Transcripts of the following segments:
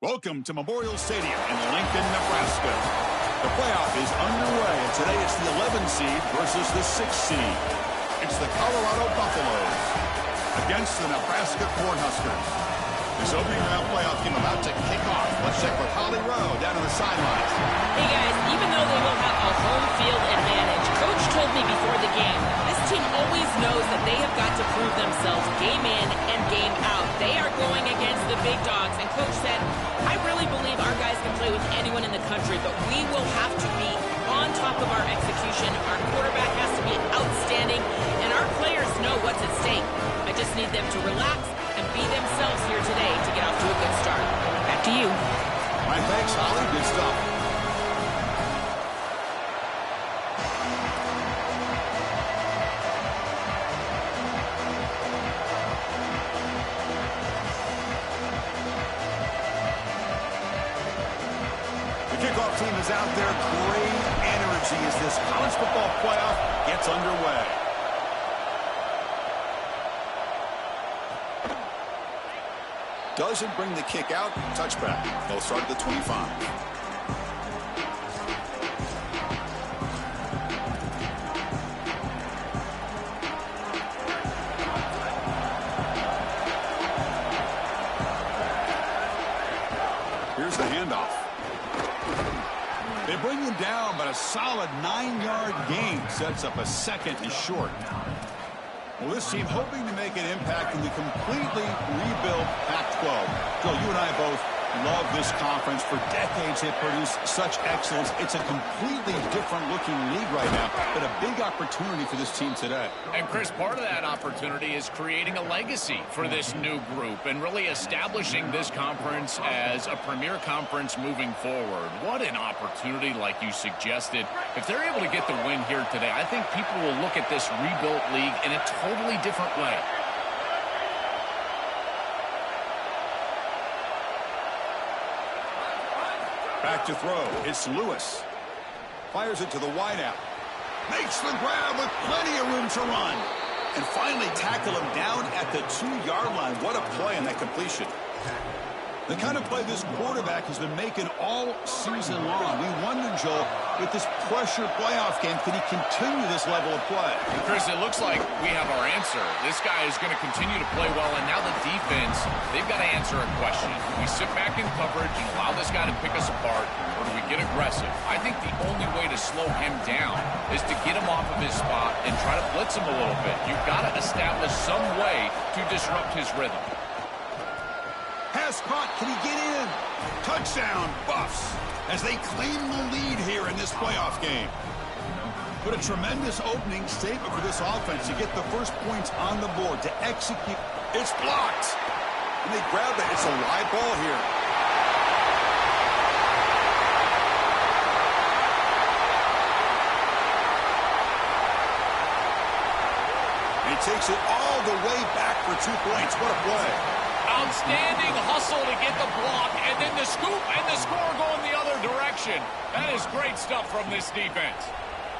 Welcome to Memorial Stadium in Lincoln, Nebraska. The playoff is underway, and today it's the 11 seed versus the 6 seed. It's the Colorado Buffaloes against the Nebraska Cornhuskers. This opening round playoff game about to kick off. Let's check with Holly Rowe down on the sidelines. Hey guys, even though they will have a home field advantage, Coach told me before the game, this team always knows that they have got to prove themselves game in and game out. They are going against the big dogs, and Coach said, I really believe our guys can play with anyone in the country, but we will have to be on top of our execution. Our quarterback has to be outstanding, and our players know what's at stake. I just need them to relax and be themselves here today to get off to a good start. Back to you. All right, thanks, Holly. Good stuff. Kickoff team is out there. Great energy as this college football playoff gets underway. Doesn't bring the kick out. Touchback. They'll start at the 25. Here's the handoff. They bring him down, but a solid 9-yard gain sets up a second and short. Well, this team hoping to make an impact in the completely rebuilt Pac-12. Joe, you and I both love this conference. For decades, it produced such excellence. It's a completely different-looking league right now, but a big opportunity for this team today. And, Chris, part of that opportunity is creating a legacy for this new group and really establishing this conference as a premier conference moving forward. What an opportunity, like you suggested. If they're able to get the win here today, I think people will look at this rebuilt league in a totally different way. Back to throw. It's Lewis. Fires it to the wideout. Makes the grab with plenty of room to run. And finally tackle him down at the 2-yard line. What a play on that completion. The kind of play this quarterback has been making all season long. We wonder, Joel, with this pressure playoff game, can he continue this level of play? Chris, it looks like we have our answer. This guy is going to continue to play well, and now the defense, they've got to answer a question. Do we sit back in coverage and allow this guy to pick us apart, or do we get aggressive? I think the only way to slow him down is to get him off of his spot and try to blitz him a little bit. You've got to establish some way to disrupt his rhythm. Pass caught. Can he get in? Touchdown, Buffs, as they claim the lead here in this playoff game. But a tremendous opening statement for this offense to get the first points on the board, to execute. It's blocked. And they grab it. It's a live ball here. takes it all the way back for 2 points. What a play. Outstanding hustle to get the block, and then the scoop and the score going the other direction. That is great stuff from this defense.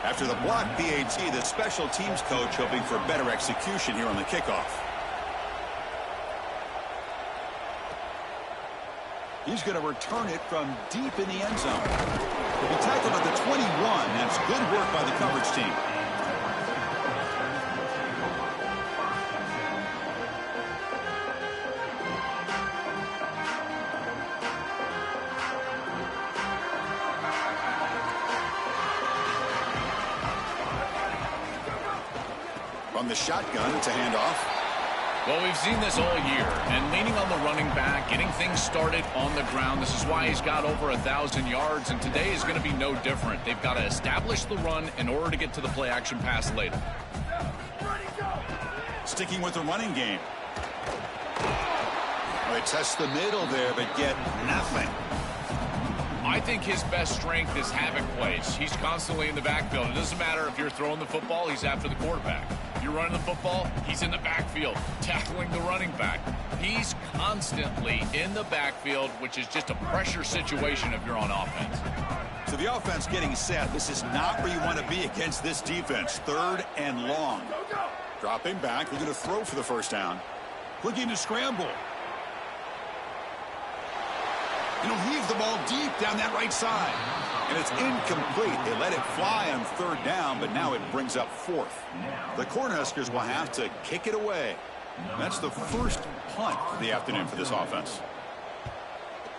After the block PAT, the special teams coach hoping for better execution here on the kickoff. He's going to return it from deep in the end zone. He'll be tackled at the 21. That's good work by the coverage team. From the shotgun, it's a handoff. Well, we've seen this all year, and leaning on the running back, getting things started on the ground. This is why he's got over 1,000 yards, and today is going to be no different. They've got to establish the run in order to get to the play-action pass later. Sticking with the running game. Oh, they test the middle there, but get nothing. I think his best strength is havoc plays. He's constantly in the backfield. It doesn't matter if you're throwing the football, he's after the quarterback. You're running the football, he's in the backfield, tackling the running back. He's constantly in the backfield, which is just a pressure situation if you're on offense. So the offense getting set. This is not where you want to be against this defense. 3rd and long. Dropping back, looking to throw for the first down. Looking to scramble. And he'll heave the ball deep down that right side. And it's incomplete. They let it fly on 3rd down, but now it brings up 4th. The Cornhuskers will have to kick it away. That's the first punt of the afternoon for this offense.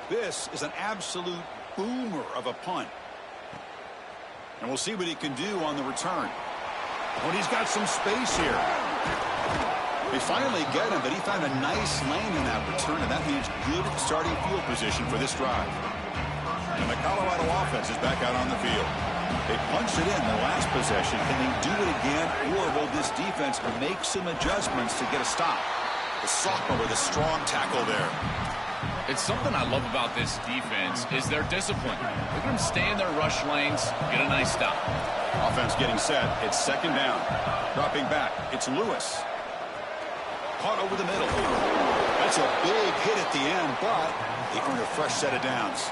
This is an absolute boomer of a punt. And we'll see what he can do on the return. When he's got some space here. They finally get him, but he found a nice lane in that return, and that means good starting field position for this drive. And the Colorado offense is back out on the field. They punched it in the last possession. Can they do it again, or will this defense make some adjustments to get a stop? The sophomore with a strong tackle there. It's something I love about this defense is their discipline. Look at them stay in their rush lanes, get a nice stop. Offense getting set. It's 2nd down. Dropping back. It's Lewis. Caught over the middle. That's a big hit at the end, but they earn a fresh set of downs.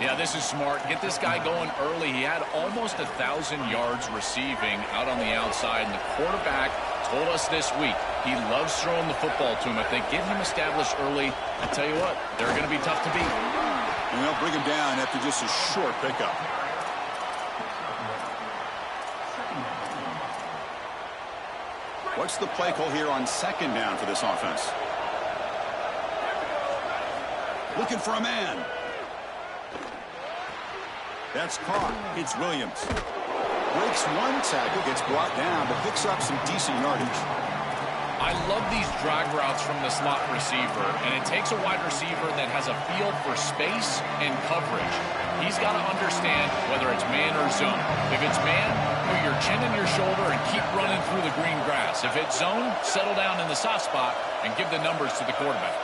Yeah, this is smart. Get this guy going early. He had almost 1,000 yards receiving out on the outside, and the quarterback told us this week he loves throwing the football to him. If they get him established early, I tell you what, they're going to be tough to beat. And they'll bring him down after just a short pickup. What's the play call here on 2nd down for this offense? Looking for a man. That's caught. It's Williams. Breaks one tackle, gets brought down, but picks up some decent yardage. I love these drag routes from the slot receiver, and it takes a wide receiver that has a feel for space and coverage. He's got to understand whether it's man or zone. If it's man, put your chin in your shoulder and keep running through the green grass. If it's zone, settle down in the soft spot and give the numbers to the quarterback.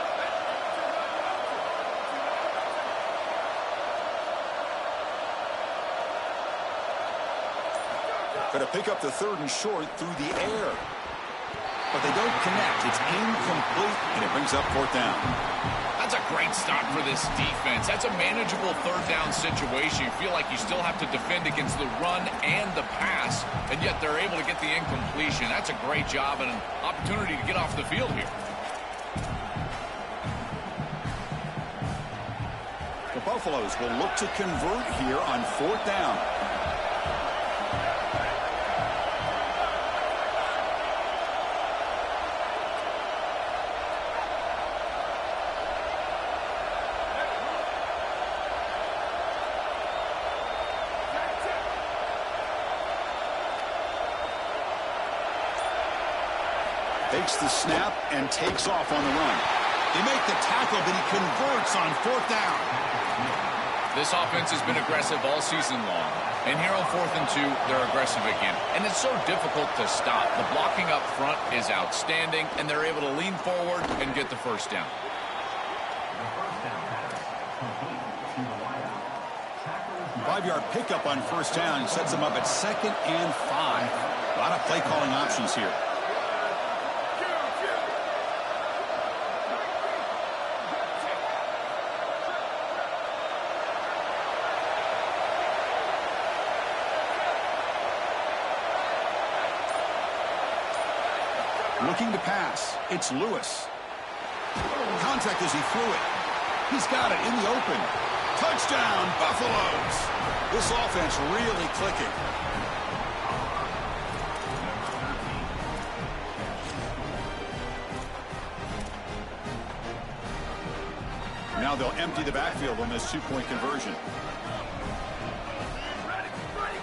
Going to pick up the 3rd and short through the air. But they don't connect. It's incomplete, and it brings up 4th down. That's a great stop for this defense. That's a manageable 3rd down situation. You feel like you still have to defend against the run and the pass, and yet they're able to get the incompletion. That's a great job and an opportunity to get off the field here. The Buffaloes will look to convert here on 4th down. Takes the snap and takes off on the run. They make the tackle, but he converts on 4th down. This offense has been aggressive all season long. And here on 4th and 2, they're aggressive again. And it's so difficult to stop. The blocking up front is outstanding, and they're able to lean forward and get the first down. Five-yard pickup on 1st down sets them up at 2nd and 5. A lot of play calling options here. Looking to pass. It's Lewis. Contact as he threw it. He's got it in the open. Touchdown, Buffaloes. This offense really clicking. Now they'll empty the backfield on this two-point conversion.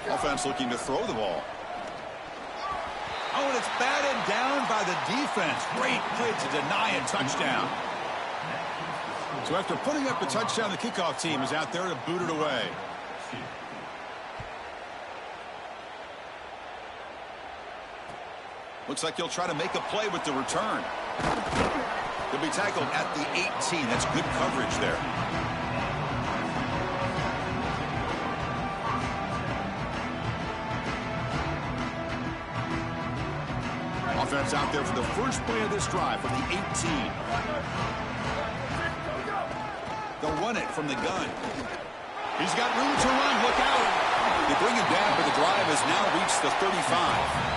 Offense looking to throw the ball. Oh, and it's batted down by the defense. Great play to deny a touchdown. So after putting up a touchdown, the kickoff team is out there to boot it away. Looks like he'll try to make a play with the return. He'll be tackled at the 18. That's good coverage there. Offense out there for the first play of this drive from the 18. They'll run it from the gun. He's got room to run. Look out. They bring him down, but the drive has now reached the 35.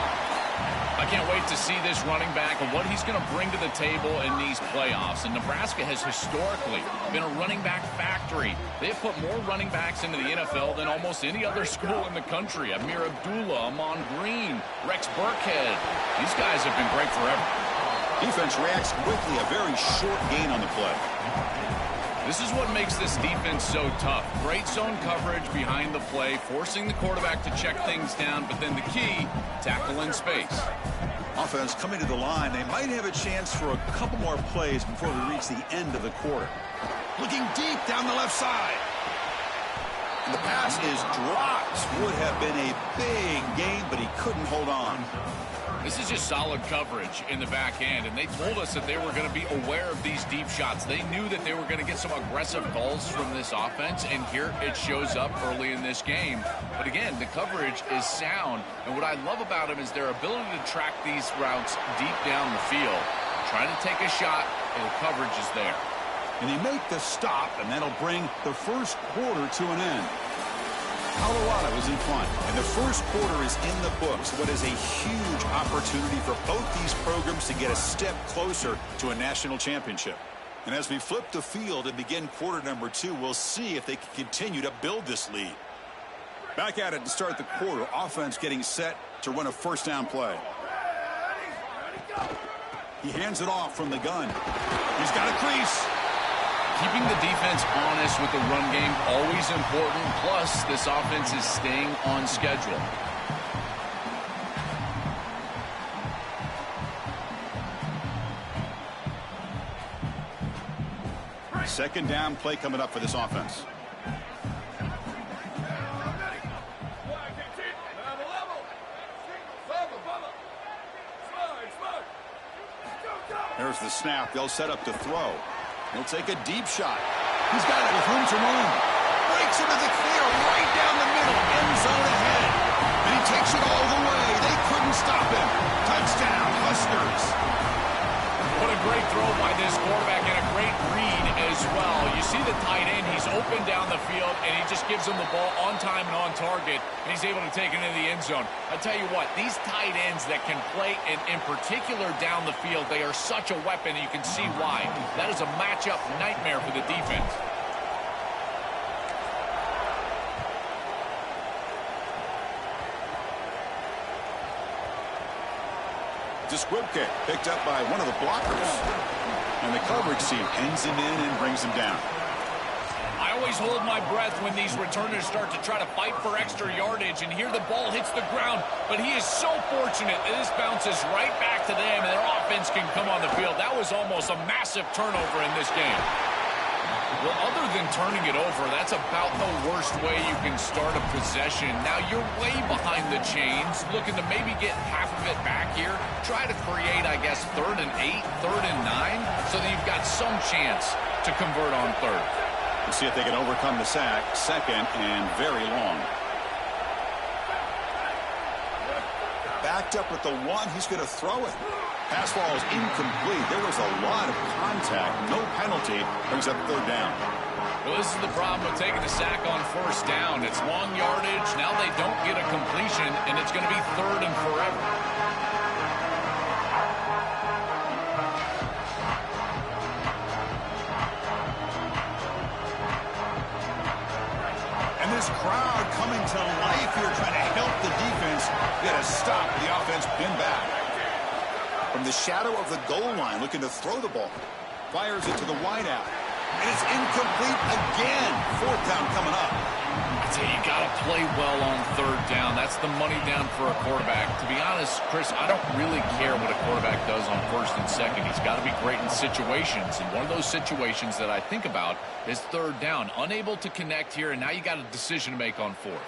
I can't wait to see this running back and what he's going to bring to the table in these playoffs. And Nebraska has historically been a running back factory. They have put more running backs into the NFL than almost any other school in the country. Amir Abdullah, Amon Green, Rex Burkhead. These guys have been great forever. Defense reacts quickly. A very short gain on the play. This is what makes this defense so tough. Great zone coverage behind the play, forcing the quarterback to check things down, but then the key, tackle in space. Offense coming to the line. They might have a chance for a couple more plays before we reach the end of the quarter. Looking deep down the left side. And the pass is dropped. Would have been a big gain, but he couldn't hold on. This is just solid coverage in the back end, and they told us that they were going to be aware of these deep shots. They knew that they were going to get some aggressive calls from this offense, and here it shows up early in this game. But again, the coverage is sound, and what I love about them is their ability to track these routes deep down the field, trying to take a shot, and the coverage is there. And they make the stop, and that'll bring the first quarter to an end. Colorado is in front, and the first quarter is in the books. What is a huge opportunity for both these programs to get a step closer to a national championship. And as we flip the field and begin quarter number 2, we'll see if they can continue to build this lead. Back at it to start the quarter. Offense getting set to run a first down play. He hands it off from the gun. He's got a crease. Keeping the defense honest with the run game, always important. Plus, this offense is staying on schedule. Second down play coming up for this offense. There's the snap. They'll set up to throw. He'll take a deep shot. He's got it with room to run. Breaks into the clear right down the middle. End zone ahead. And he takes it all the way. They couldn't stop him. Touchdown, Huskers. What a great throw by this quarterback and a great read as well. You see the tight end. He's open down the field, and he just gives him the ball on time and on target, and he's able to take it into the end zone. I tell you what, these tight ends that can play, in particular down the field, they are such a weapon, and you can see why. That is a matchup nightmare for the defense. Disquipke picked up by one of the blockers. And the coverage team pins him in and brings him down. I always hold my breath when these returners start to try to fight for extra yardage, and here the ball hits the ground. But he is so fortunate that this bounces right back to them, and their offense can come on the field. That was almost a massive turnover in this game. Well, other than turning it over, that's about the worst way you can start a possession. Now, you're way behind the chains, looking to maybe get half of it back here. Try to create, I guess, 3rd and 8, 3rd and 9, so that you've got some chance to convert on 3rd. We'll see if they can overcome the sack. 2nd and very long. Backed up with the 1. He's going to throw it. Pass ball is incomplete. There was a lot of contact. No penalty. Brings up 3rd down. Well, this is the problem with taking the sack on 1st down. It's long yardage. Now they don't get a completion, and it's going to be 3rd and forever. this crowd coming to life here, trying to help the defense get a stop. The offense pinned back. From the shadow of the goal line, looking to throw the ball. Fires it to the wideout. And it's incomplete again. Fourth down coming up. I'd say you got to play well on third down. That's the money down for a quarterback. To be honest, Chris, I don't really care what a quarterback does on first and second. He's got to be great in situations. And one of those situations that I think about is third down. Unable to connect here, and now you got a decision to make on fourth.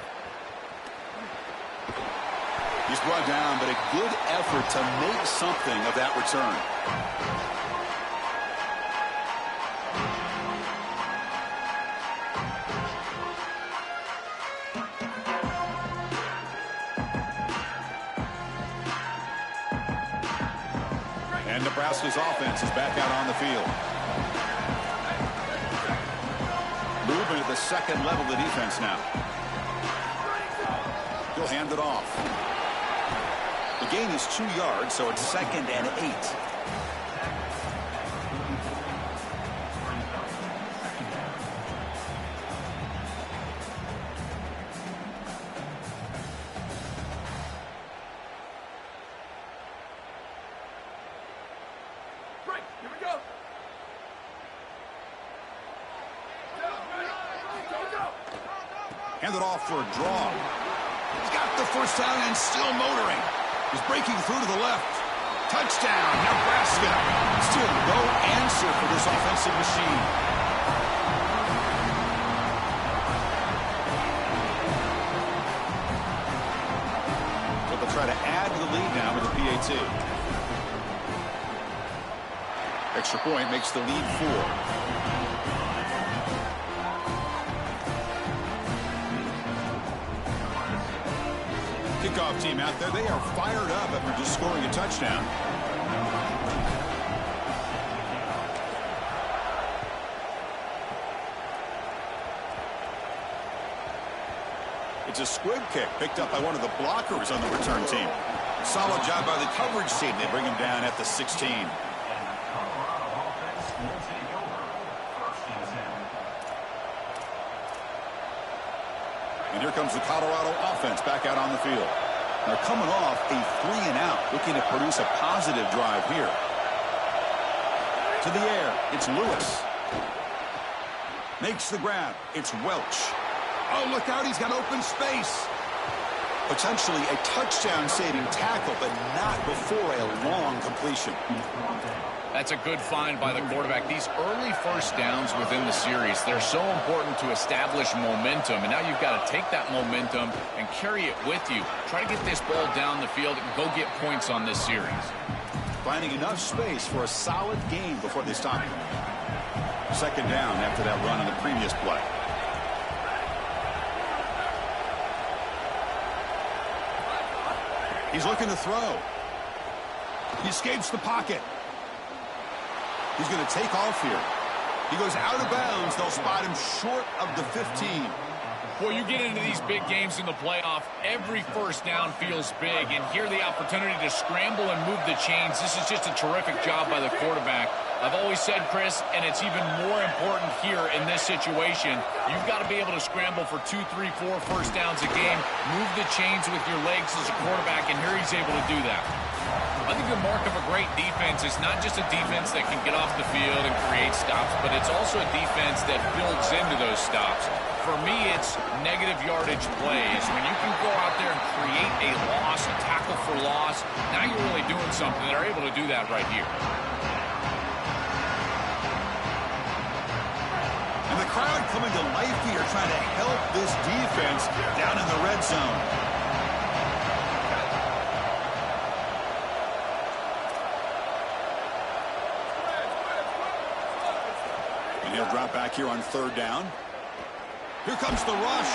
He's brought down, but a good effort to make something of that return. And Nebraska's offense is back out on the field. Moving at the second level of the defense now. He'll hand it off. The gain is 2 yards, so it's 2nd and 8. Hand it off for a draw. He's got the first down and still motoring. He's breaking through to the left. Touchdown, Nebraska. Still no answer for this offensive machine. So they'll try to add to the lead now with a PAT. Extra point makes the lead 4. Kickoff team out there. They are fired up after just scoring a touchdown. It's a squib kick picked up by one of the blockers on the return team. Solid job by the coverage team. They bring him down at the 16. And here comes the Colorado offense back out on the field. They're coming off a 3-and-out, looking to produce a positive drive here. To the air, it's Lewis. Makes the grab. It's Welch. Oh, look out, he's got open space. Potentially a touchdown-saving tackle, but not before a long completion. That's a good find by the quarterback. These early first downs within the series, they're so important to establish momentum. And now you've got to take that momentum and carry it with you. Try to get this ball down the field and go get points on this series. Finding enough space for a solid game before they stop him. Second down after that run on the previous play. He's looking to throw. He escapes the pocket. He's going to take off here. He goes out of bounds. They'll spot him short of the 15. Boy, you get into these big games in the playoff, every first down feels big, and here the opportunity to scramble and move the chains. This is just a terrific job by the quarterback. I've always said, Chris, and it's even more important here in this situation, you've got to be able to scramble for 2, 3, 4 first downs a game, move the chains with your legs as a quarterback, and here he's able to do that. I think the mark of a great defense is not just a defense that can get off the field and create stops, but it's also a defense that builds into those stops. For me, it's negative yardage plays. When you can go out there and create a loss, a tackle for loss, now you're really doing something. They're able to do that right here. And the crowd coming to life here, trying to help this defense down in the red zone. And he'll drop back here on third down. Here comes the rush.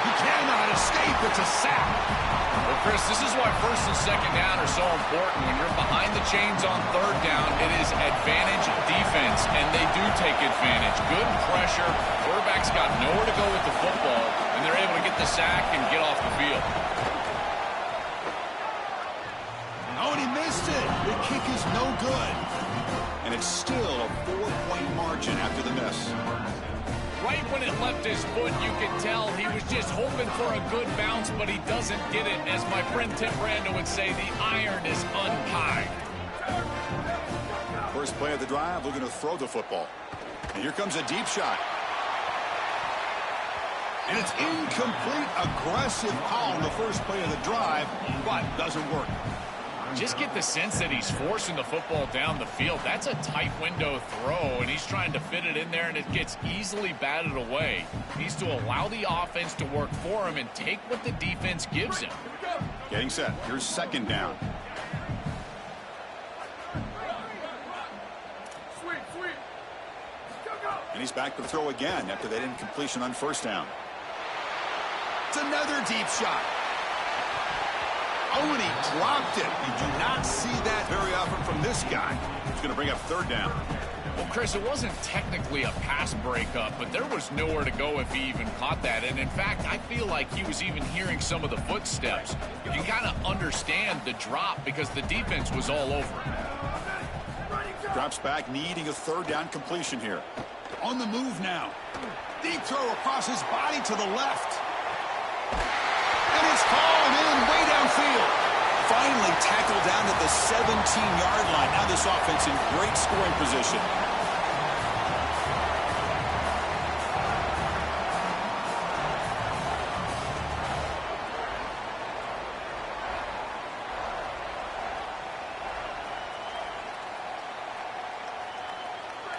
He cannot escape. It's a sack. Well, Chris, this is why first and second down are so important. When you're behind the chains on third down, it is advantage defense, and they do take advantage. Good pressure. Quarterback's got nowhere to go with the football, and they're able to get the sack and get off the field. Oh, and he missed it. The kick is no good. And it's still a 4-point margin after the miss. Right when it left his foot, you could tell he was just hoping for a good bounce, but he doesn't get it. As my friend Tim Brando would say, the iron is untied. First play of the drive, looking to throw the football. And here comes a deep shot. And it's incomplete. Aggressive call on the first play of the drive, but doesn't work. Just get the sense that he's forcing the football down the field. That's a tight window throw, and he's trying to fit it in there, and it gets easily batted away. He needs to allow the offense to work for him and take what the defense gives him. Getting set. Here's second down. And he's back to throw again after that incompletion on first down. It's another deep shot. Oh, and he dropped it. You do not see that very often from this guy. He's going to bring up third down. Well, Chris, it wasn't technically a pass breakup, but there was nowhere to go if he even caught that. And, in fact, I feel like he was even hearing some of the footsteps. You can kind of understand the drop because the defense was all over him. Drops back, needing a third down completion here. On the move now. Deep throw across his body to the left. And it's called in way downfield. Finally tackled down at the 17-yard line. Now this offense in great scoring position.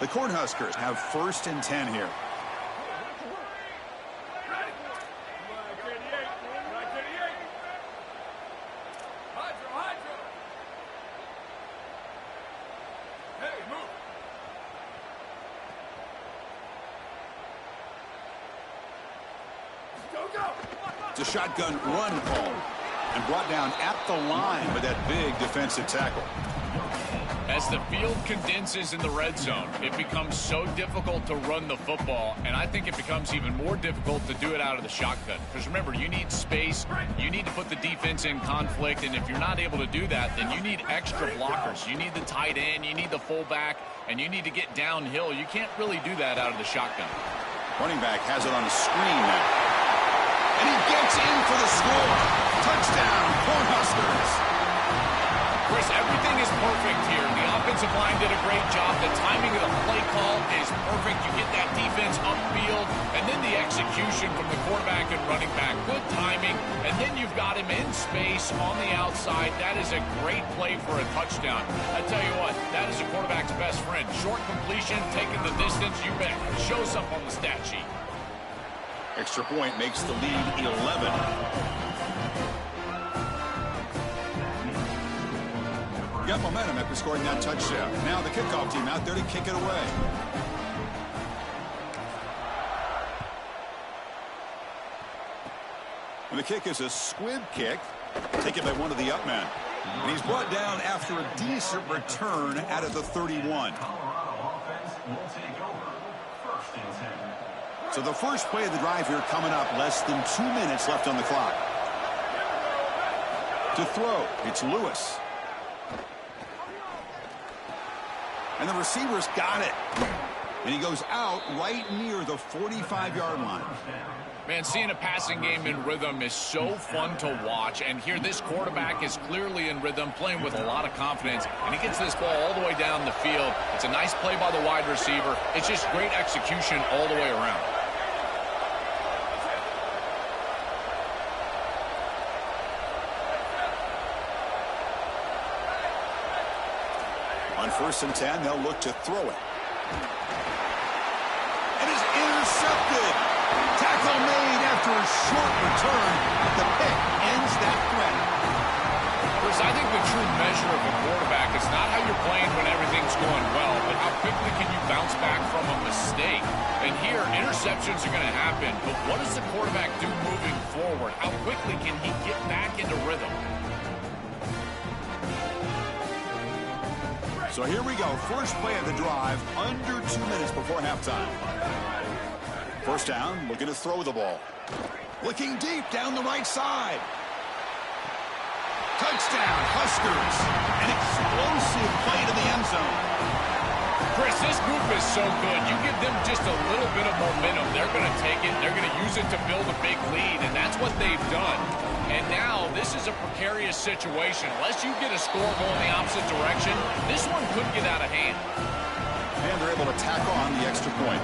The Cornhuskers have 1st and 10 here. It's a shotgun run call and brought down at the line with that big defensive tackle. As the field condenses in the red zone, it becomes so difficult to run the football, and I think it becomes even more difficult to do it out of the shotgun. Because remember, you need space, you need to put the defense in conflict, and if you're not able to do that, then you need extra blockers. You need the tight end, you need the fullback, and you need to get downhill. You can't really do that out of the shotgun. Running back has it on a screen now. And he gets in for the score. Touchdown, Cornhuskers. Chris, everything is perfect here. The offensive line did a great job. The timing of the play call is perfect. You get that defense upfield, and then the execution from the quarterback and running back. Good timing, and then you've got him in space on the outside. That is a great play for a touchdown. I tell you what, that is a quarterback's best friend. Short completion, taking the distance, you bet. Shows up on the stat sheet. Extra point makes the lead 11. Got momentum after scoring that touchdown. Now the kickoff team out there to kick it away. And the kick is a squib kick, taken by one of the up men. And he's brought down after a decent return out of the 31. So the first play of the drive here coming up, less than 2 minutes left on the clock. To throw, it's Lewis. And the receiver's got it. And he goes out right near the 45-yard line. Man, seeing a passing game in rhythm is so fun to watch. And here this quarterback is clearly in rhythm, playing with a lot of confidence. And he gets this ball all the way down the field. It's a nice play by the wide receiver. It's just great execution all the way around. On 1st and 10, they'll look to throw it. And it's intercepted. Tackle made after a short return. The pick ends that threat. Chris, I think the true measure of a quarterback is not how you're playing when everything's going well, but how quickly can you bounce back from a mistake. And here, interceptions are going to happen, but what does the quarterback do moving forward? How quickly can he get back into rhythm? So here we go. First play of the drive, under 2 minutes before halftime. First down, looking to throw the ball. Looking deep down the right side. Touchdown, Huskers. An explosive play to the end zone. Chris, this group is so good. You give them just a little bit of momentum, they're going to take it, and they're going to use it to build a big lead, and that's what they've done. And now this is a precarious situation. Unless you get a score going the opposite direction, this one could get out of hand. And they're able to tack on the extra point.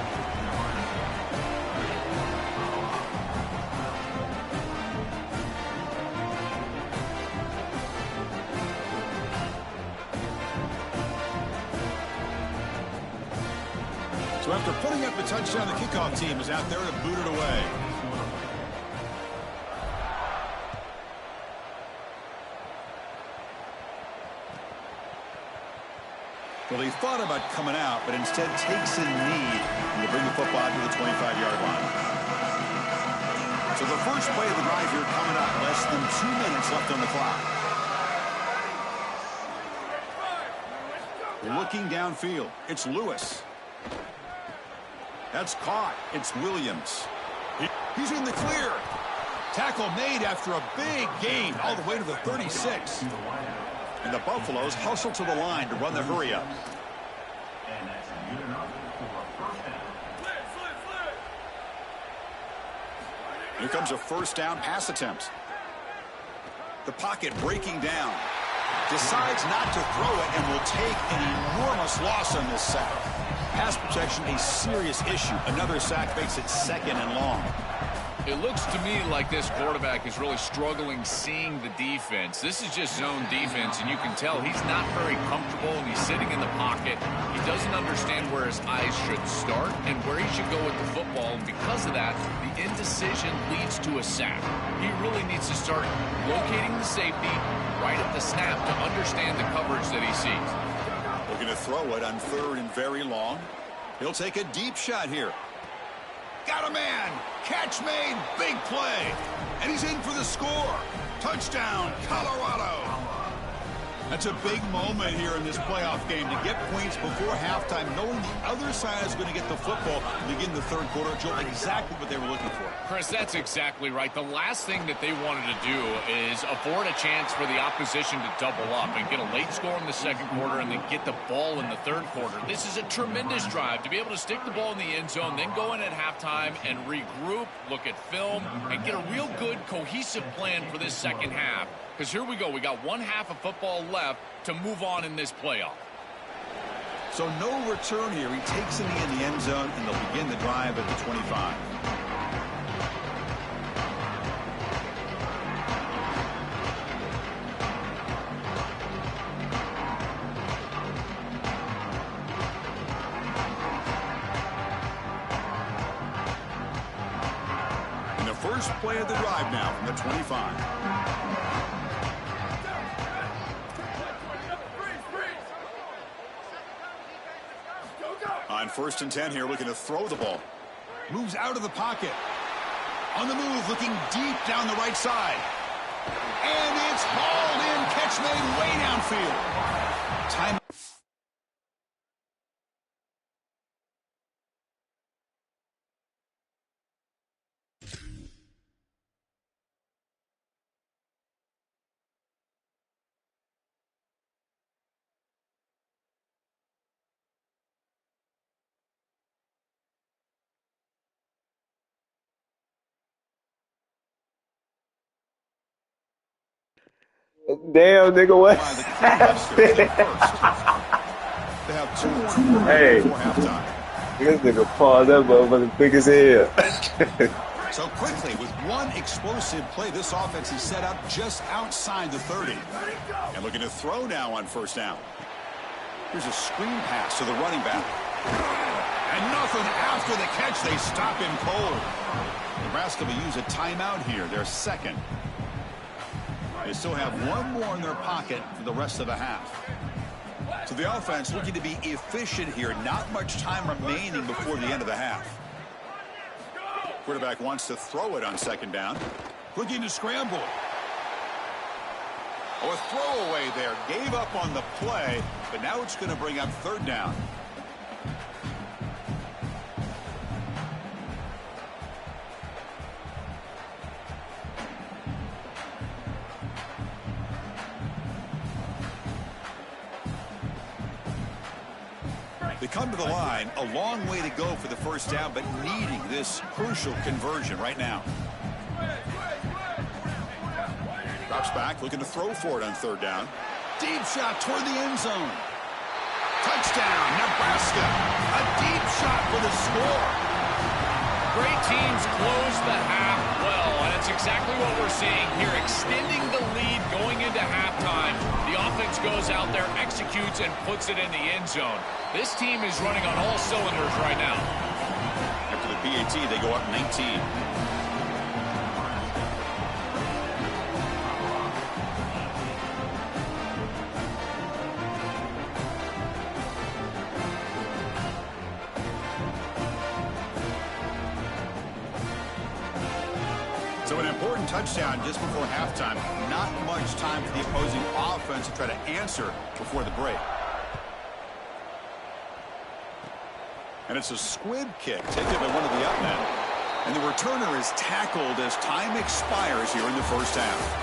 So after putting up a touchdown, the kickoff team is out there to boot it away. Well, he thought about coming out, but instead takes a knee and will bring the football to the 25-yard line. So the first play of the drive here coming up. Less than 2 minutes left on the clock. Looking downfield, it's Lewis. That's caught. It's Williams. He's in the clear. Tackle made after a big gain all the way to the 36. And the Buffaloes hustle to the line to run the hurry-up. Here comes a first down pass attempt. The pocket breaking down. Decides not to throw it and will take an enormous loss on this sack. Pass protection, a serious issue. Another sack makes it 2nd and long. It looks to me like this quarterback is really struggling seeing the defense. This is just zone defense, and you can tell he's not very comfortable, and he's sitting in the pocket. He doesn't understand where his eyes should start and where he should go with the football, and because of that, the indecision leads to a sack. He really needs to start locating the safety right at the snap to understand the coverage that he sees. Looking to throw it on 3rd and very long. He'll take a deep shot here. Got a man. Catch made. Big play. And he's in for the score. Touchdown, Colorado. That's a big moment here in this playoff game to get points before halftime, knowing the other side is going to get the football to begin the 3rd quarter. Joe, exactly what they were looking for. Chris, that's exactly right. The last thing that they wanted to do is afford a chance for the opposition to double up and get a late score in the 2nd quarter and then get the ball in the 3rd quarter. This is a tremendous drive to be able to stick the ball in the end zone, then go in at halftime and regroup, look at film, and get a real good cohesive plan for this 2nd half. Because here we go. We got 1 half of football left to move on in this playoff. So no return here. He takes a knee in the end zone, and they'll begin the drive at the 25. And the first play of the drive now from the 25. On 1st and 10 here, looking to throw the ball. Moves out of the pocket. On the move, looking deep down the right side. And it's hauled in. Catch made way downfield. Time. Damn, nigga, what? They have 2 more Hey. before halftime. This nigga paused that motherfucker big as hell. So quickly, with one explosive play, this offense is set up just outside the 30. And looking to throw now on 1st down. Here's a screen pass to the running back. And nothing after the catch. They stop him cold. Nebraska will use a timeout here. Their 2nd. They still have 1 more in their pocket for the rest of the half. So the offense looking to be efficient here. Not much time remaining before the end of the half. Quarterback wants to throw it on 2nd down. Looking to scramble. Oh, a throwaway there. Gave up on the play, but now it's going to bring up 3rd down. They come to the line, a long way to go for the first down, but needing this crucial conversion right now. Drops back, looking to throw for it on third down. Deep shot toward the end zone. Touchdown, Nebraska. A deep shot for the score. Great teams close the half well, and it's exactly what we're seeing here, extending the lead going into halftime. The offense goes out there, executes, and puts it in the end zone. This team is running on all cylinders right now. After the PAT, they go up 19. So an important touchdown just before halftime. Not much time for the opposing offense to try to answer before the break. And it's a squib kick taken by one of the up men. And the returner is tackled as time expires here in the first half.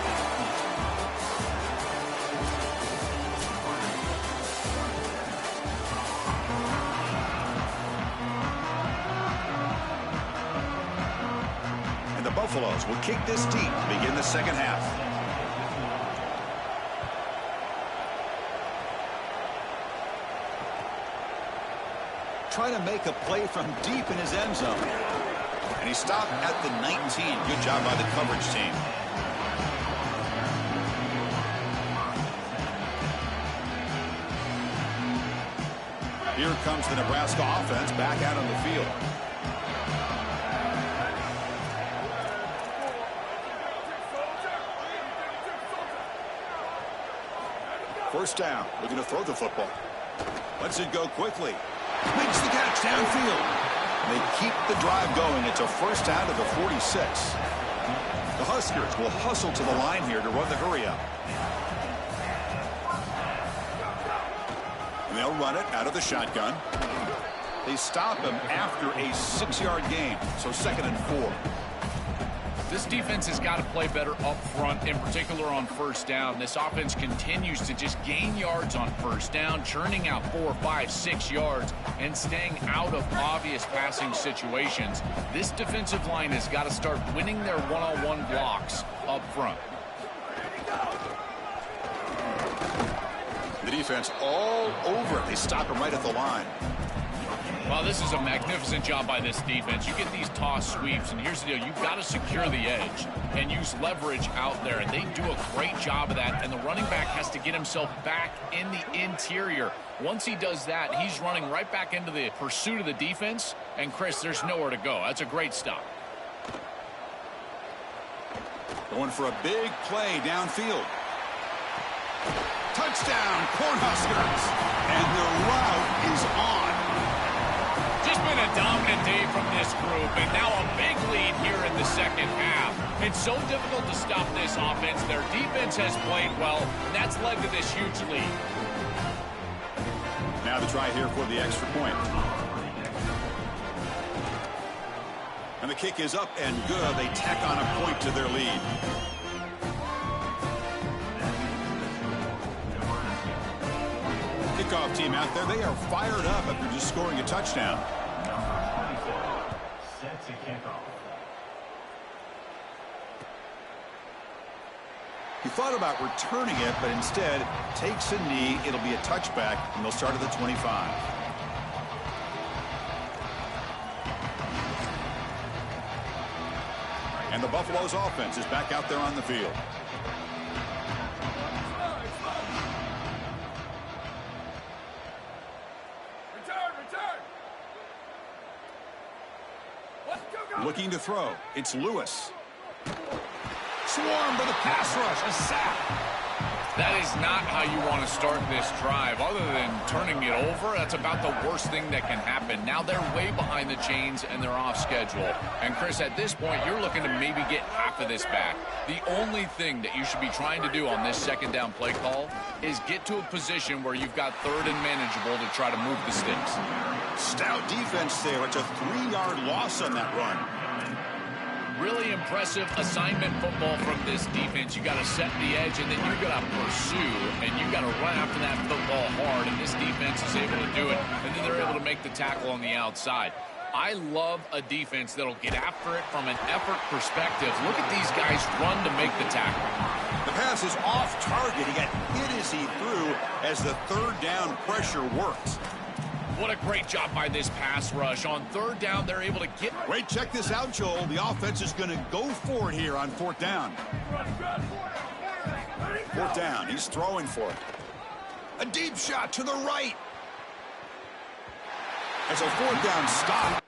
Buffaloes will kick this deep to begin the second half. Trying to make a play from deep in his end zone. And he stopped at the 19. Good job by the coverage team. Here comes the Nebraska offense back out on the field. First down, looking to throw the football. Lets it go quickly. Makes the catch downfield. They keep the drive going. It's a first down to the 46. The Huskers will hustle to the line here to run the hurry up. And they'll run it out of the shotgun. They stop him after a 6-yard gain, so 2nd and 4. This defense has got to play better up front, in particular on first down. This offense continues to just gain yards on first down, churning out 4, 5, 6 yards, and staying out of obvious passing situations. This defensive line has got to start winning their one-on-one blocks up front. The defense all over it. They stop him right at the line. Well, this is a magnificent job by this defense. You get these toss sweeps, and here's the deal. You've got to secure the edge and use leverage out there, and they do a great job of that, and the running back has to get himself back in the interior. Once he does that, he's running right back into the pursuit of the defense, and, Chris, there's nowhere to go. That's a great stop. Going for a big play downfield. Touchdown, Cornhuskers, and the route is on. Just been a dominant day from this group, and now a big lead here in the second half. It's so difficult to stop this offense. Their defense has played well, and that's led to this huge lead. Now the try here for the extra point. And the kick is up and good. They tack on a point to their lead. Kickoff team out there, they are fired up after just scoring a touchdown. Set to kickoff. He thought about returning it, but instead takes a knee. It'll be a touchback, and they'll start at the 25. And the Buffaloes offense is back out there on the field. Looking to throw. It's Lewis. Swarm for the pass rush. A sack. That is not how you want to start this drive. Other than turning it over, that's about the worst thing that can happen. Now they're way behind the chains and they're off schedule. And, Chris, at this point, you're looking to maybe get half of this back. The only thing that you should be trying to do on this second down play call is get to a position where you've got third and manageable to try to move the sticks. Stout defense there. It's a 3-yard loss on that run. Really impressive assignment football from this defense. You got to set the edge, and then you got to pursue, and you got to run after that football hard, and this defense is able to do it, and then they're able to make the tackle on the outside. I love a defense that'll get after it from an effort perspective. Look at these guys run to make the tackle. The pass is off target. He got hit as he threw as the third down pressure works. What a great job by this pass rush. On third down, they're able to get... Wait, check this out, Joel. The offense is going to go for it here on fourth down. Fourth down. He's throwing for it. A deep shot to the right. That's a fourth down stop.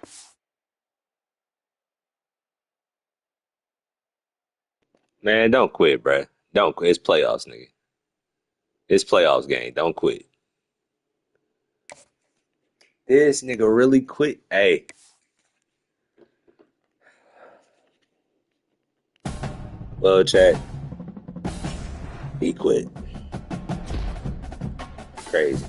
Man, don't quit, bruh. Don't quit. It's playoffs, nigga. It's playoffs game. Don't quit. This nigga really quit. Hey. Well, chat. He quit. Crazy.